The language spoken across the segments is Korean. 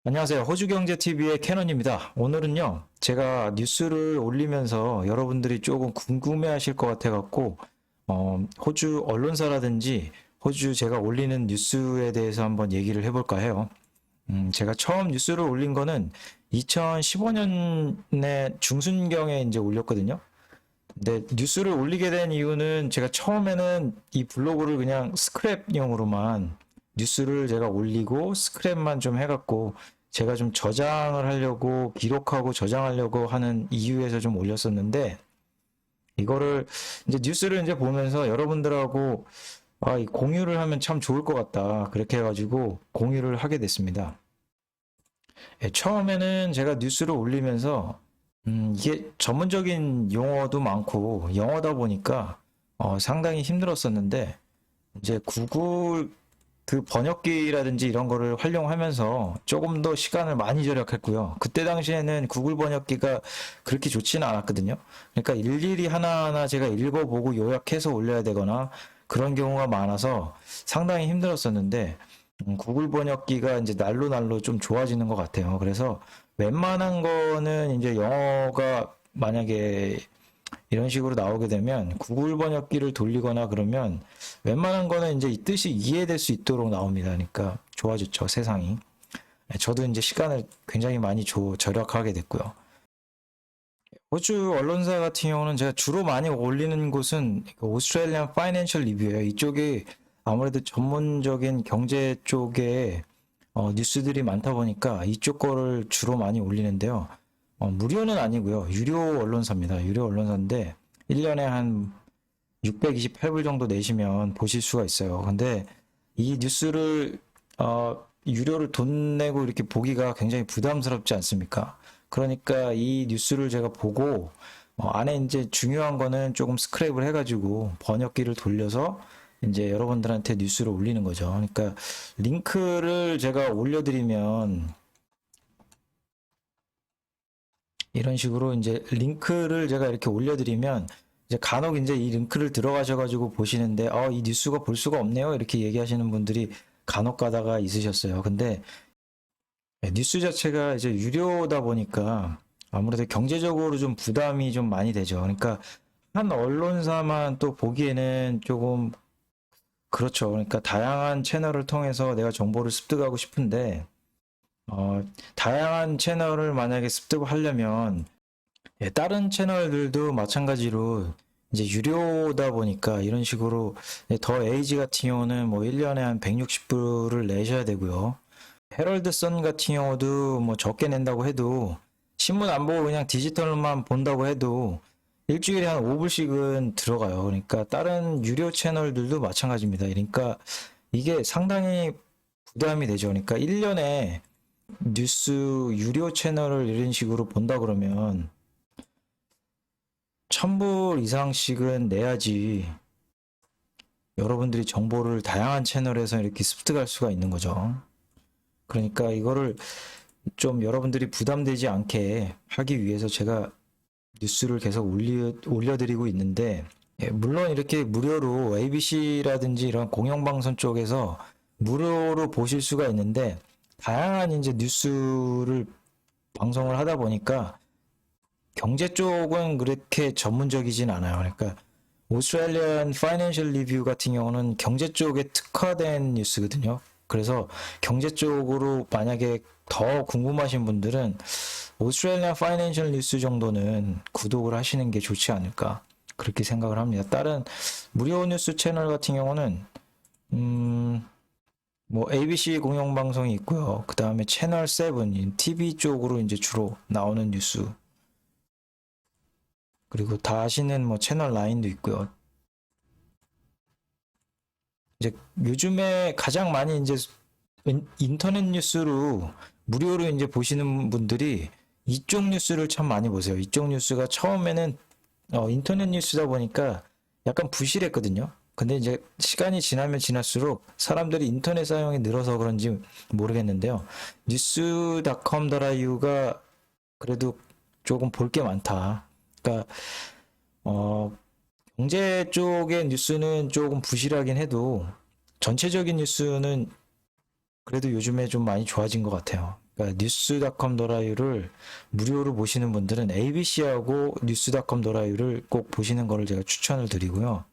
안녕하세요. 호주경제TV의 캐논입니다. 오늘은요, 제가 뉴스를 올리면서 여러분들이 조금 궁금해 하실 것 같아갖고, 호주 언론사라든지 호주 제가 올리는 뉴스에 대해서 한번 얘기를 해볼까 해요. 제가 처음 뉴스를 올린 거는 2015년에 중순경에 이제 올렸거든요. 근데 뉴스를 올리게 된 이유는 제가 처음에는 이 블로그를 그냥 스크랩용으로만 뉴스를 제가 올리고 스크랩만 좀 해갖고 제가 좀 저장을 하려고 기록하고 저장하려고 하는 이유에서 좀 올렸었는데 이거를 이제 뉴스를 이제 보면서 여러분들하고 이 공유를 하면 참 좋을 것 같다. 그렇게 해가지고 공유를 하게 됐습니다. 처음에는 제가 뉴스를 올리면서 이게 전문적인 용어도 많고 영어다 보니까 상당히 힘들었었는데 이제 구글 그 번역기라든지 이런 거를 활용하면서 조금 더 시간을 많이 절약했고요. 그때 당시에는 구글 번역기가 그렇게 좋지는 않았거든요. 그러니까 일일이 하나하나 제가 읽어보고 요약해서 올려야 되거나 그런 경우가 많아서 상당히 힘들었었는데 구글 번역기가 이제 날로 날로 좀 좋아지는 것 같아요. 그래서 웬만한 거는 이제 영어가 만약에 이런 식으로 나오게 되면 구글 번역기를 돌리거나 그러면 웬만한 거는 이제 이 뜻이 이해될 수 있도록 나옵니다. 그러니까 좋아졌죠, 세상이. 저도 이제 시간을 굉장히 많이 절약하게 됐고요. 호주 언론사 같은 경우는 제가 주로 많이 올리는 곳은 오스트레일리안 파이낸셜 리뷰예요. 이쪽이 아무래도 전문적인 경제 쪽에 뉴스들이 많다 보니까 이쪽 거를 주로 많이 올리는데요. 무료는 아니고요. 유료 언론사입니다. 유료 언론사인데 1년에 한 628불 정도 내시면 보실 수가 있어요. 근데 이 뉴스를 유료를 돈 내고 이렇게 보기가 굉장히 부담스럽지 않습니까? 그러니까 이 뉴스를 제가 보고 안에 이제 중요한 거는 조금 스크랩을 해가지고 번역기를 돌려서 이제 여러분들한테 뉴스를 올리는 거죠. 그러니까 링크를 제가 올려드리면 이런 식으로 이제 링크를 제가 이렇게 올려드리면 이제 간혹 이제 이 링크를 들어가셔가지고 보시는데 이 뉴스가 볼 수가 없네요 이렇게 얘기하시는 분들이 간혹 가다가 있으셨어요. 근데 뉴스 자체가 이제 유료다 보니까 아무래도 경제적으로 좀 부담이 좀 많이 되죠. 그러니까 한 언론사만 또 보기에는 조금 그렇죠. 그러니까 다양한 채널을 통해서 내가 정보를 습득하고 싶은데 다양한 채널을 만약에 습득하려면 다른 채널들도 마찬가지로 이제 유료다 보니까 이런 식으로 더 에이지 같은 경우는 뭐 1년에 한 160불을 내셔야 되고요. 헤럴드 선 같은 경우도 뭐 적게 낸다고 해도 신문 안 보고 그냥 디지털만 본다고 해도 일주일에 한 5불씩은 들어가요. 그러니까 다른 유료 채널들도 마찬가지입니다. 그러니까 이게 상당히 부담이 되죠. 그러니까 1년에 뉴스 유료 채널을 이런 식으로 본다 그러면 1000불 이상씩은 내야지 여러분들이 정보를 다양한 채널에서 이렇게 습득할 수가 있는 거죠. 그러니까 이거를 좀 여러분들이 부담되지 않게 하기 위해서 제가 뉴스를 계속 올려드리고 있는데 물론 이렇게 무료로 ABC라든지 이런 공영방송 쪽에서 무료로 보실 수가 있는데 다양한 이제 뉴스를 방송을 하다 보니까 경제 쪽은 그렇게 전문적이진 않아요. 그러니까 오스트레일리안 파이낸셜 리뷰 같은 경우는 경제 쪽에 특화된 뉴스거든요. 그래서 경제 쪽으로 만약에 더 궁금하신 분들은 오스트레일리안 파이낸셜 뉴스 정도는 구독을 하시는 게 좋지 않을까 그렇게 생각을 합니다. 다른 무료 뉴스 채널 같은 경우는 뭐 ABC 공영방송이 있고요. 그 다음에 채널 7, TV 쪽으로 이제 주로 나오는 뉴스. 그리고 다 아시는 뭐 채널 9도 있고요. 이제 요즘에 가장 많이 이제 인터넷 뉴스로 무료로 이제 보시는 분들이 이쪽 뉴스를 참 많이 보세요. 이쪽 뉴스가 처음에는 인터넷 뉴스다 보니까 약간 부실했거든요. 근데 이제 시간이 지나면 지날수록 사람들이 인터넷 사용이 늘어서 그런지 모르겠는데요. news.com.au가 그래도 조금 볼 게 많다. 그러니까 경제 쪽의 뉴스는 조금 부실하긴 해도 전체적인 뉴스는 그래도 요즘에 좀 많이 좋아진 것 같아요. 그러니까 뉴스닷컴 더라유를 무료로 보시는 분들은 ABC하고 뉴스닷컴 더라유를 꼭 보시는 거를 제가 추천을 드리고요.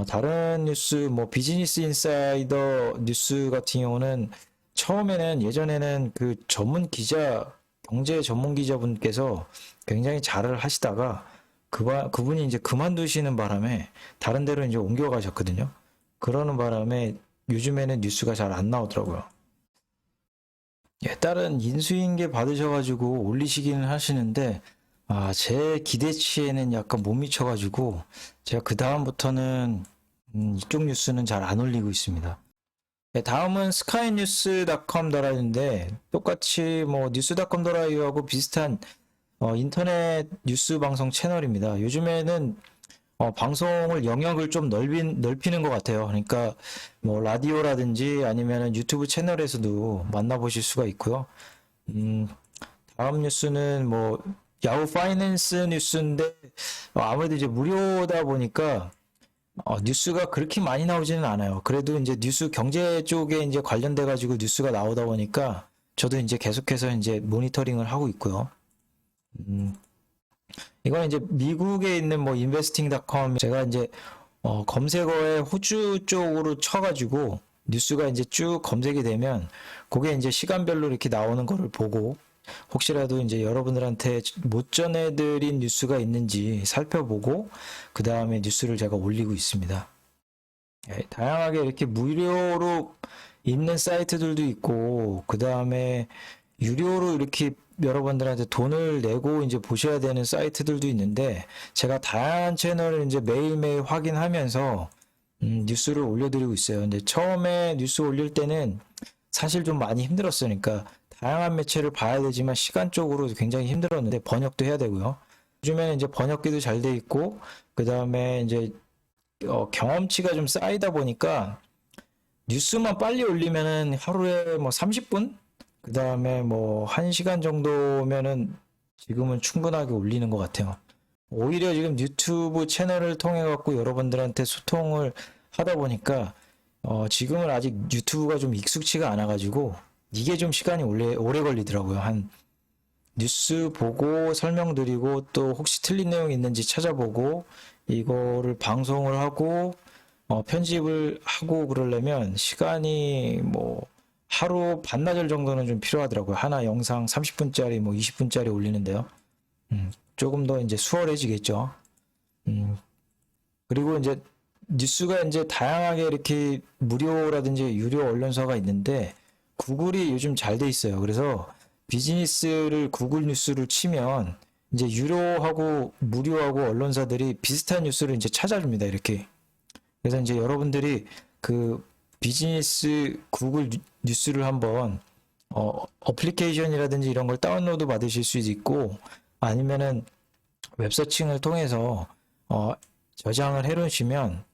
다른 뉴스, 뭐 비즈니스 인사이더 뉴스 같은 경우는 처음에는 예전에는 그 전문 기자, 경제 전문 기자분께서 굉장히 잘을 하시다가 그분이 이제 그만두시는 바람에 다른 데로 이제 옮겨가셨거든요. 그러는 바람에 요즘에는 뉴스가 잘 안 나오더라고요. 예, 다른 인수인계 받으셔가지고 올리시기는 하시는데, 제 기대치에는 약간 못 미쳐가지고, 제가 그 다음부터는, 이쪽 뉴스는 잘 안 올리고 있습니다. 네, 다음은 스카이뉴스닷컴 더라유인데, 똑같이 뭐 뉴스닷컴 더라유하고 비슷한 인터넷 뉴스 방송 채널입니다. 요즘에는 방송을 영역을 좀 넓히는 것 같아요. 그러니까 뭐 라디오라든지 아니면 유튜브 채널에서도 만나보실 수가 있고요. 다음 뉴스는 뭐 야후 파이낸스 뉴스인데 아무래도 이제 무료다 보니까 뉴스가 그렇게 많이 나오지는 않아요. 그래도 이제 뉴스 경제 쪽에 이제 관련돼 가지고 뉴스가 나오다 보니까 저도 이제 계속해서 이제 모니터링을 하고 있고요. 이건 이제 미국에 있는 뭐 investing.com 제가 이제 검색어에 호주 쪽으로 쳐가지고 뉴스가 이제 쭉 검색이 되면 그게 이제 시간별로 이렇게 나오는 거를 보고 혹시라도 이제 여러분들한테 못 전해드린 뉴스가 있는지 살펴보고 그 다음에 뉴스를 제가 올리고 있습니다. 예, 다양하게 이렇게 무료로 있는 사이트들도 있고 그 다음에 유료로 이렇게 여러분들한테 돈을 내고 이제 보셔야 되는 사이트들도 있는데 제가 다양한 채널을 이제 매일매일 확인하면서 뉴스를 올려드리고 있어요. 근데 처음에 뉴스 올릴 때는 사실 좀 많이 힘들었어요. 그러니까 다양한 매체를 봐야 되지만 시간적으로 굉장히 힘들었는데 번역도 해야 되고요. 요즘에는 이제 번역기도 잘 돼 있고 그 다음에 이제 경험치가 좀 쌓이다 보니까 뉴스만 빨리 올리면은 하루에 뭐 30분? 그 다음에 뭐 1시간 정도면은 지금은 충분하게 올리는 것 같아요. 오히려 지금 유튜브 채널을 통해 갖고 여러분들한테 소통을 하다 보니까 지금은 아직 유튜브가 좀 익숙치가 않아 가지고 이게 좀 시간이 오래 걸리더라고요. 한 뉴스 보고 설명드리고 또 혹시 틀린 내용이 있는지 찾아보고 이거를 방송을 하고 편집을 하고 그러려면 시간이 뭐 하루 반나절 정도는 좀 필요하더라고요. 하나 영상 30분짜리 뭐 20분짜리 올리는데요. 조금 더 이제 수월해지겠죠. 그리고 이제 뉴스가 이제 다양하게 이렇게 무료라든지 유료 언론사가 있는데 구글이 요즘 잘 돼 있어요. 그래서 비즈니스를 구글 뉴스를 치면 이제 유료하고 무료하고 언론사들이 비슷한 뉴스를 이제 찾아줍니다. 이렇게. 그래서 이제 여러분들이 그 비즈니스 구글 뉴스를 한번 어플리케이션이라든지 이런 걸 다운로드 받으실 수도 있고 아니면은 웹서칭을 통해서 저장을 해 놓으시면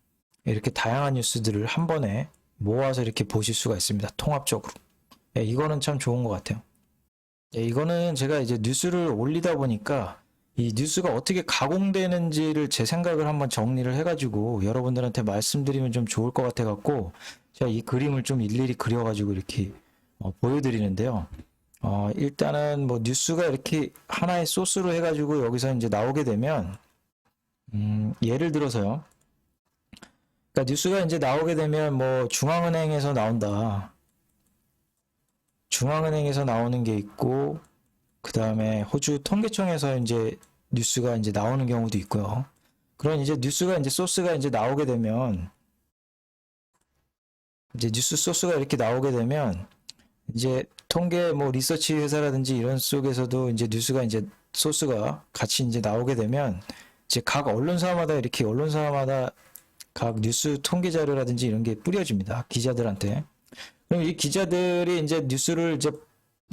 이렇게 다양한 뉴스들을 한 번에 모아서 이렇게 보실 수가 있습니다. 통합적으로. 예, 이거는 참 좋은 것 같아요. 예, 이거는 제가 이제 뉴스를 올리다 보니까 이 뉴스가 어떻게 가공되는지를 제 생각을 한번 정리를 해가지고 여러분들한테 말씀드리면 좀 좋을 것 같아갖고 제가 이 그림을 좀 일일이 그려가지고 이렇게 보여드리는데요. 일단은 뭐 뉴스가 이렇게 하나의 소스로 해가지고 여기서 이제 나오게 되면 예를 들어서요. 그러니까 뉴스가 이제 나오게 되면 뭐 중앙은행에서 나온다. 중앙은행에서 나오는 게 있고 그 다음에 호주 통계청에서 이제 뉴스가 이제 나오는 경우도 있고요. 그런 이제 뉴스가 이제 소스가 이제 나오게 되면 이제 뉴스 소스가 이렇게 나오게 되면 이제 통계 뭐 리서치 회사라든지 이런 속에서도 이제 뉴스가 이제 소스가 같이 이제 나오게 되면 이제 각 언론사마다 이렇게 언론사마다 각 뉴스 통계 자료라든지 이런 게 뿌려집니다. 기자들한테. 그럼 이 기자들이 이제 뉴스를 이제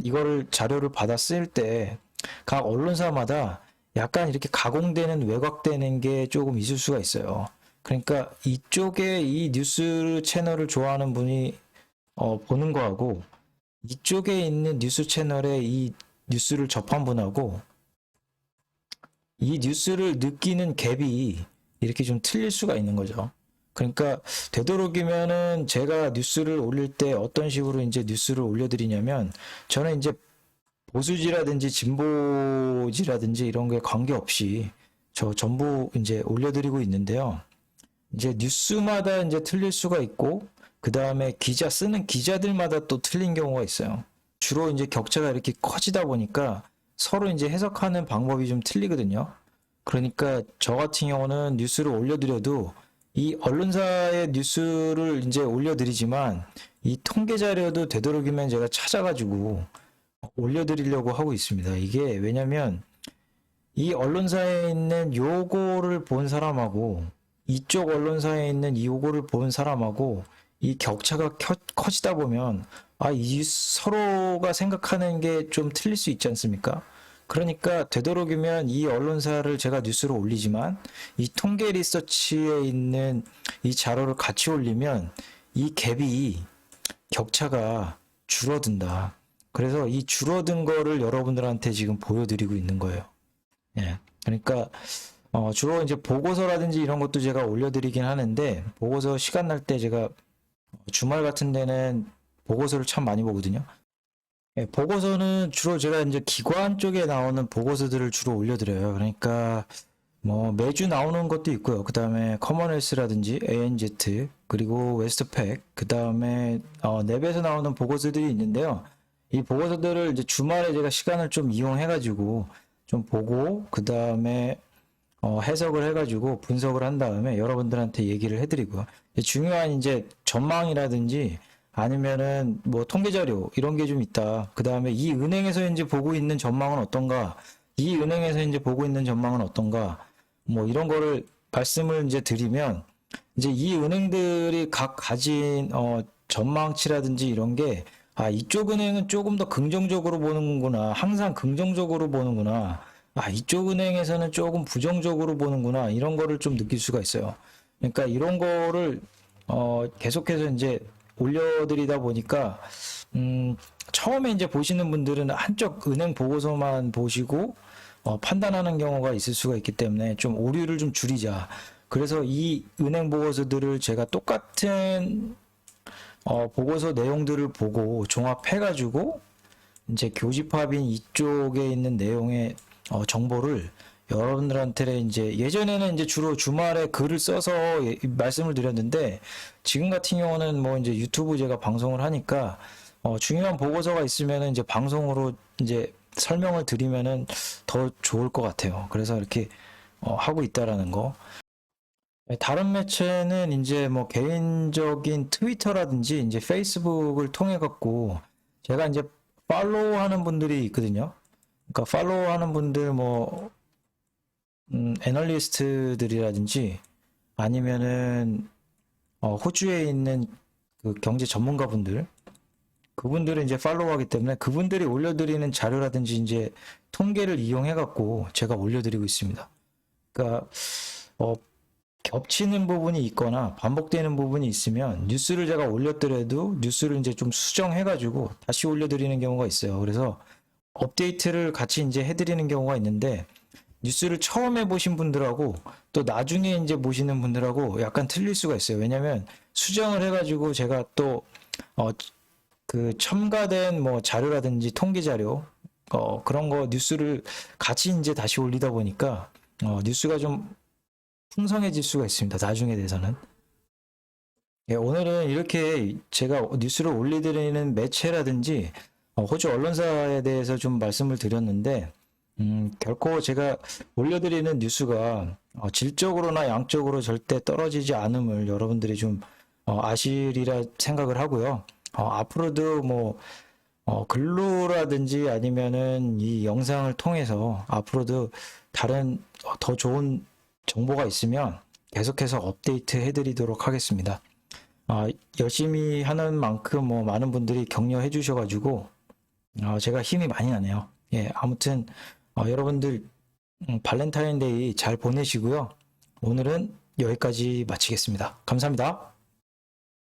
이거를 자료를 받아 쓸 때 각 언론사마다 약간 이렇게 가공되는 왜곡되는 게 조금 있을 수가 있어요. 그러니까 이쪽에 이 뉴스 채널을 좋아하는 분이 보는 거하고 이쪽에 있는 뉴스 채널에 이 뉴스를 접한 분하고 이 뉴스를 느끼는 갭이 이렇게 좀 틀릴 수가 있는 거죠. 그러니까 되도록이면은 제가 뉴스를 올릴 때 어떤 식으로 이제 뉴스를 올려드리냐면 저는 이제 보수지라든지 진보지라든지 이런 게 관계없이 저 전부 이제 올려드리고 있는데요. 이제 뉴스마다 이제 틀릴 수가 있고 그 다음에 기자 쓰는 기자들마다 또 틀린 경우가 있어요. 주로 이제 격차가 이렇게 커지다 보니까 서로 이제 해석하는 방법이 좀 틀리거든요. 그러니까 저 같은 경우는 뉴스를 올려드려도 이 언론사의 뉴스를 이제 올려드리지만 이 통계 자료도 되도록이면 제가 찾아가지고 올려드리려고 하고 있습니다. 이게 왜냐면 이 언론사에 있는 요거를 본 사람하고 이쪽 언론사에 있는 이 요거를 본 사람하고 이 격차가 커지다 보면 이 서로가 생각하는 게 좀 틀릴 수 있지 않습니까? 그러니까 되도록이면 이 언론사를 제가 뉴스로 올리지만 이 통계 리서치에 있는 이 자료를 같이 올리면 이 갭이 격차가 줄어든다. 그래서 이 줄어든 거를 여러분들한테 지금 보여드리고 있는 거예요. 예. 그러니까 주로 이제 보고서라든지 이런 것도 제가 올려드리긴 하는데 보고서 시간 날 때 제가 주말 같은 데는 보고서를 참 많이 보거든요. 예, 보고서는 주로 제가 이제 기관 쪽에 나오는 보고서들을 주로 올려드려요. 그러니까 뭐 매주 나오는 것도 있고요. 그 다음에 커먼웰스라든지 ANZ 그리고 웨스트팩 그 다음에 랩에서 나오는 보고서들이 있는데요. 이 보고서들을 이제 주말에 제가 시간을 좀 이용해가지고 좀 보고 그 다음에 해석을 해가지고 분석을 한 다음에 여러분들한테 얘기를 해드리고요. 중요한 이제 전망이라든지 아니면은 뭐 통계자료 이런 게 좀 있다. 그 다음에 이 은행에서 이제 보고 있는 전망은 어떤가? 이 은행에서 이제 보고 있는 전망은 어떤가? 뭐 이런 거를 말씀을 이제 드리면 이제 이 은행들이 각 가진 전망치라든지 이런 게 이쪽 은행은 조금 더 긍정적으로 보는구나. 항상 긍정적으로 보는구나. 이쪽 은행에서는 조금 부정적으로 보는구나. 이런 거를 좀 느낄 수가 있어요. 그러니까 이런 거를 계속해서 이제 올려드리다 보니까 처음에 이제 보시는 분들은 한쪽 은행 보고서만 보시고 판단하는 경우가 있을 수가 있기 때문에 좀 오류를 좀 줄이자. 그래서 이 은행 보고서들을 제가 똑같은 보고서 내용들을 보고 종합해가지고 이제 교집합인 이쪽에 있는 내용의 정보를 여러분들한테 이제 예전에는 이제 주로 주말에 글을 써서 말씀을 드렸는데 지금 같은 경우는 뭐 이제 유튜브 제가 방송을 하니까 중요한 보고서가 있으면은 이제 방송으로 이제 설명을 드리면은 더 좋을 것 같아요. 그래서 이렇게 하고 있다라는 거. 다른 매체는 이제 뭐 개인적인 트위터라든지 이제 페이스북을 통해 갖고 제가 이제 팔로우 하는 분들이 있거든요. 그러니까 팔로우 하는 분들 뭐 애널리스트들이라든지 아니면은 호주에 있는 그 경제 전문가분들 그분들을 이제 팔로우하기 때문에 그분들이 올려드리는 자료라든지 이제 통계를 이용해 갖고 제가 올려드리고 있습니다. 그러니까 겹치는 부분이 있거나 반복되는 부분이 있으면 뉴스를 제가 올렸더라도 뉴스를 이제 좀 수정해 가지고 다시 올려드리는 경우가 있어요. 그래서 업데이트를 같이 이제 해드리는 경우가 있는데 뉴스를 처음에 보신 분들하고 또 나중에 이제 보시는 분들하고 약간 틀릴 수가 있어요. 왜냐면 수정을 해가지고 제가 또 그 첨가된 뭐 자료라든지 통계 자료 그런 거 뉴스를 같이 이제 다시 올리다 보니까 뉴스가 좀 풍성해질 수가 있습니다. 나중에 돼서는. 예, 오늘은 이렇게 제가 뉴스를 올려드리는 매체라든지 호주 언론사에 대해서 좀 말씀을 드렸는데 결코 제가 올려드리는 뉴스가 질적으로나 양적으로 절대 떨어지지 않음을 여러분들이 좀 아시리라 생각을 하고요. 앞으로도 뭐 글로라든지 아니면은 이 영상을 통해서 앞으로도 다른 더 좋은 정보가 있으면 계속해서 업데이트 해드리도록 하겠습니다. 열심히 하는 만큼 뭐 많은 분들이 격려해 주셔가지고 제가 힘이 많이 나네요. 예, 아무튼 여러분들 발렌타인데이 잘 보내시고요. 오늘은 여기까지 마치겠습니다. 감사합니다.